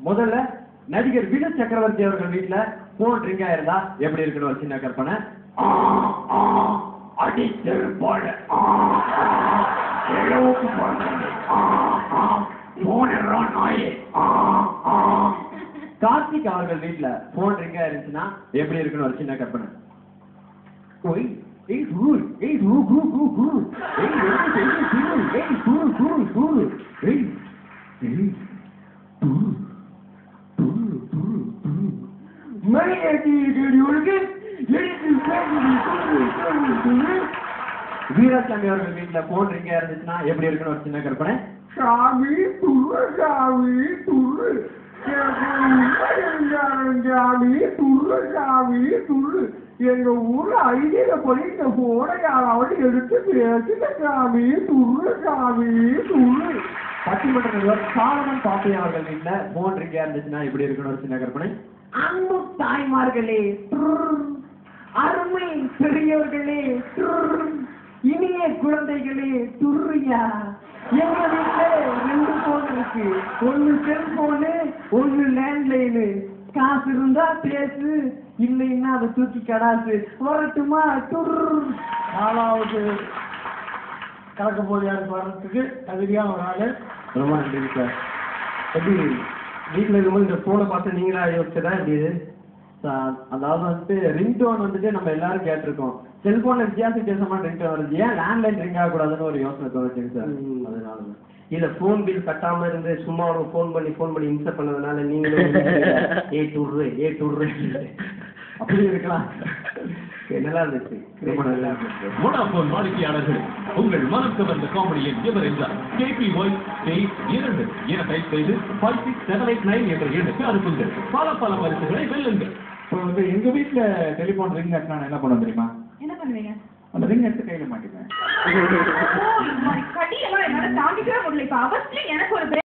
முதல்ல நடிகர் வினு சக்கரவர்த்தி அவர்கள் வீட்டுல போன் ரிங் ஆயிருந்தா எப்படி இருக்குன்னு ஒரு சின்ன கற்பனை. கார்த்திக் அவர்கள் வீட்டுல போன் ரிங் ஆயிருந்துச்சுன்னா எப்படி இருக்குன்னு ஒரு சின்ன கற்பனை. வீராசாமி அவர்கள் வீட்டுல போன் ரிங் ஆயிருந்துச்சுன்னா எப்படி இருக்குன்னு ஒரு சின்ன கற்பனை. சாமி துரு சாமி துரு சாமி துரு சாமி துரு எங்க ஊர்ல ஐடியிலப்படி இந்த போனை யாராவது எடுத்து பேசுங்க சாமி துரு சாமி துரு. பட்டிமன்ற நடுவர் சாலமன் பாப்பையா அவர்கள் வீட்டுல போன் ரிங் ஆயிருந்துச்சுன்னா எப்படி இருக்குன்னு ஒரு சின்ன கற்பனை. அன்பு தாய்மார்களே, அருமை பெரியவர்களே, இனிய குழந்தைகளே, துர்ரியா. எங்க வீட்டுல 2 போன் இருக்கு. ஒன்னு செல்போனு, ஒன்னு லேண்ட்லைனு. காசு இருந்தா பேசு, இல்லைன்னா அதை தூக்கி கடாசு. வரட்டுமா? நாலாவது கலக்க போலியாருக்கு வர்றதுக்கு தகுதியான ஒரு ஆளு. ரொம்ப நன்றி சார். எப்படி வீட்டில் இருக்கும்போது இந்த போனை பார்த்து நீங்களா யோசிச்சதா எப்படி இது? அதாவது வந்துட்டு ரிங்டோன் வந்துட்டு நம்ம எல்லாரும் கேட்டிருக்கோம். செல்போன்ல வித்தியாசமான ரிங்டோன் வருது, ஏன் லேண்ட்லைன் ரிங் ஆகக்கூடாதுன்னு ஒரு யோசனை தோணுச்சுங்க சார். அதனால இல்ல போன் பில் கட்டாம இருந்து சும்மா போன் பண்ணி இன்சர் பண்ணதுனால நீங்களும் ஏ டூர்ரு அப்படி இருக்கலாம். நல்லா இருந்துச்சு. ரொம்ப நல்லா இருந்துச்சு. வோடாஃபோன் வாடிக்கையாளர்கள், உங்கள் மனக்கு வந்த காமெடியன் எவர் என்றால் KPY ஸ்பேஸ் 2 என டைப் செய்து 56789 என்ற எண்ணுக்கு அனுப்புங்கள். பல பரிசுகளை வெல்லுங்கள். இப்போ வந்து எங்க வீட்டுல டெலிபோன் ரிங் ஆச்சுனா என்ன பண்ணுவோம் தெரியுமா? என்ன பண்ணுவீங்க? அந்த ரிங் எடுத்து கையில மாட்டிப்பேன். கடியெல்லாம் என்னால தாங்கிக்கவே முடியல. இப்ப அவசியம் எனக்கு ஒரு